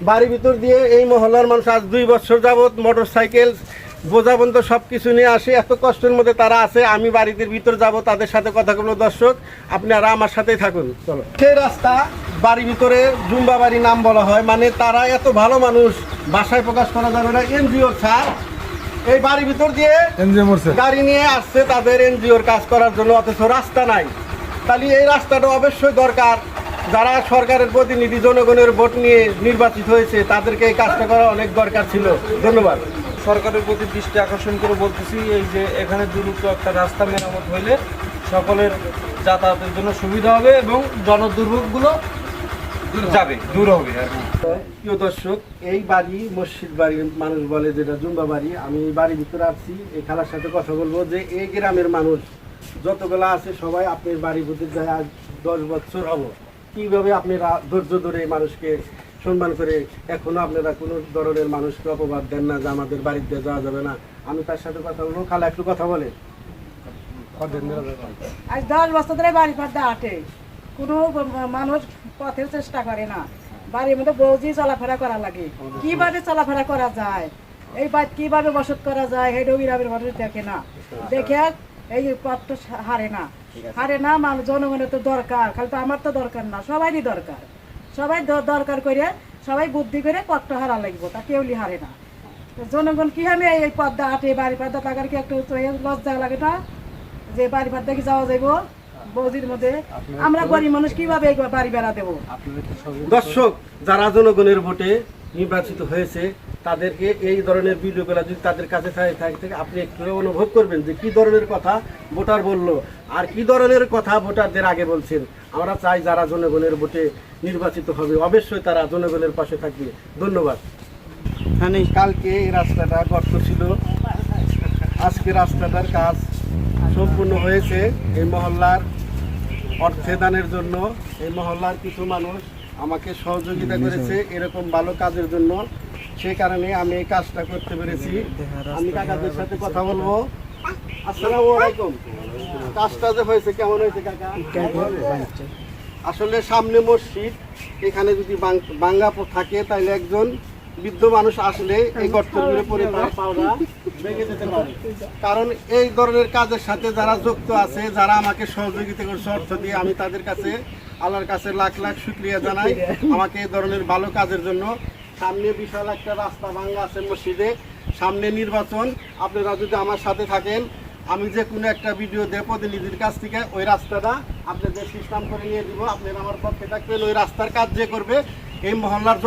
বাড়ির ভিতর দিয়ে এই মহল্লার মানুষ আজ 2 বছর যাবৎ মোটর সাইকেল বোঝা বন্ধ সব কিছু নিয়ে আসে, এত কষ্টের মধ্যে তারা আছে। আমি বাড়িতে ভিতর যাব, তাদের সাথে কথা বলবো। দর্শক আপনারা আমার সাথেই থাকুন, চলো। সেই রাস্তা বাড়ির ভিতরে জুম্বা বাড়ি নাম বলা হয়, মানে তারা এত ভালো মানুষ, ভাষায় প্রকাশ করা যাবে না। এনজিও স্যার এই বাড়ির ভিতর দিয়ে গাড়ি নিয়ে আসছে তাদের এনজিওর কাজ করার জন্য, অথচ রাস্তা নাই। তাহলে এই রাস্তাটা অবশ্যই দরকার। যারা সরকারের প্রতিনিধি, জনগণের ভোট নিয়ে নির্বাচিত হয়েছে, তাদেরকে এই কাজটা করা অনেক দরকার ছিল। ধন্যবাদ। সরকারের প্রতি দৃষ্টি আকর্ষণ করে বলতেছি, এই যে এখানে দ্রুত একটা রাস্তা মেরামত হইলে সকলের যাতায়াতের জন্য সুবিধা হবে এবং জনদুর্ভোগগুলো দূর হবে আর কি। প্রিয় দর্শক, এই বাড়ি মসজিদ বাড়ি মানুষ বলে, যেটা জুম্বা বাড়ি। আমি এই বাড়ির ভিতরে আসছি, এই খেলার সাথে কথা বলবো যে এই গ্রামের মানুষ যতগুলা আছে সবাই আপনার বাড়ির ভিতরে যায় আজ 10 বছর হবো। কীভাবে আপনারা ধৈর্য ধরে মানুষকে সম্মান করে এখনো আপনারা কোনো ধরনের মানুষকে অপবাদ দেন না যে আমাদের বাড়িতে যাওয়া যাবে না। আমি তার সাথে কথা বলবো। খালা একটু কথা বলে। আজ 10 বছর ধরে বাড়ি পর্দা হাঁটে, কোনো মানুষ পথের চেষ্টা করে না। বাড়ির মধ্যে বৌজি চলাফেরা করা লাগে, কিভাবে চলাফেরা করা যায়, এই বাড়ি কিভাবে বসত করা যায়, এই ডবিরামের মানুষ দেখে না। দেখে এই পথ তো হারে না মানুষ। জনগণের তো দরকার, খালি তো আমার তো দরকার না, সবারই দরকার। সবাই দরকার করে, সবাই বুদ্ধি করে পথটা হারা লাগবো, তা কেউলি হারে না। জনগণ কি আমি এই পর্দা হাঁটে, বাড়ি পর্দা থাকার কি একটু লজ্জা লাগে না যে বাড়ি পর্দা কি যাওয়া যাইব বৌদির মধ্যে? আমরা গরিব মানুষ কিভাবে বাড়ি বেড়া দেবো? দর্শক, যারা জনগণের ভোটে নির্বাচিত হয়েছে তাদেরকে এই ধরনের ভিডিওগুলো যদি তাদের কাছে থাকে, আপনি একটু অনুভব করবেন যে কি ধরনের কথা ভোটার বললো আর কি ধরনের কথা ভোটারদের আগে বলছেন। আমরা চাই যারা জনগণের ভোটে নির্বাচিত হবে অবশ্যই তারা জনগণের পাশে থাকবে। ধন্যবাদ। কালকে এই রাস্তাটা গর্ত ছিল, আজকে রাস্তাটার কাজ সম্পূর্ণ হয়েছে। এই মহল্লার অর্থে দানের জন্য এই মহল্লার কিছু মানুষ আমাকে সহযোগিতা করেছে এরকম ভালো কাজের জন্য, সেই কারণে আমি এই কাজটা করতে পেরেছি। আমি কাকাদের সাথে কথা বলবো। আসসালামু আলাইকুম। কাজটা যে হয়েছে কেমন হয়েছে কাকা? আসলে সামনে মসজিদ, এখানে যদি ভাঙ্গা থাকে তাহলে একজন বৃদ্ধ মানুষ আসলে এই গর্তের ভিতরে পড়ে পাওয়া ভেঙে যেতে পারে। কারণ এই ধরনের কাজের সাথে যারা যুক্ত আছে, যারা আমাকে সহযোগিতা করছে অর্থ দিয়ে, আমি তাদের কাছে আল্লাহর কাছে লাখ লাখ শুকরিয়া জানাই আমাকে এই ধরনের ভালো কাজের জন্য। সামনে বিশাল একটা রাস্তা ভাঙ্গা আছে মসজিদে, সামনে নির্বাচন। আপনারা যদি আমার সাথে থাকেন, আমি যে কোনো একটা ভিডিও দেব প্রতিনিধির কাছ থেকে, ওই রাস্তাটা আপনাদের সিস্টেম করে নিয়ে দিব। আপনারা আমার পক্ষে থাকবেন। ওই রাস্তার কাজ যে করবে এই মহল্লার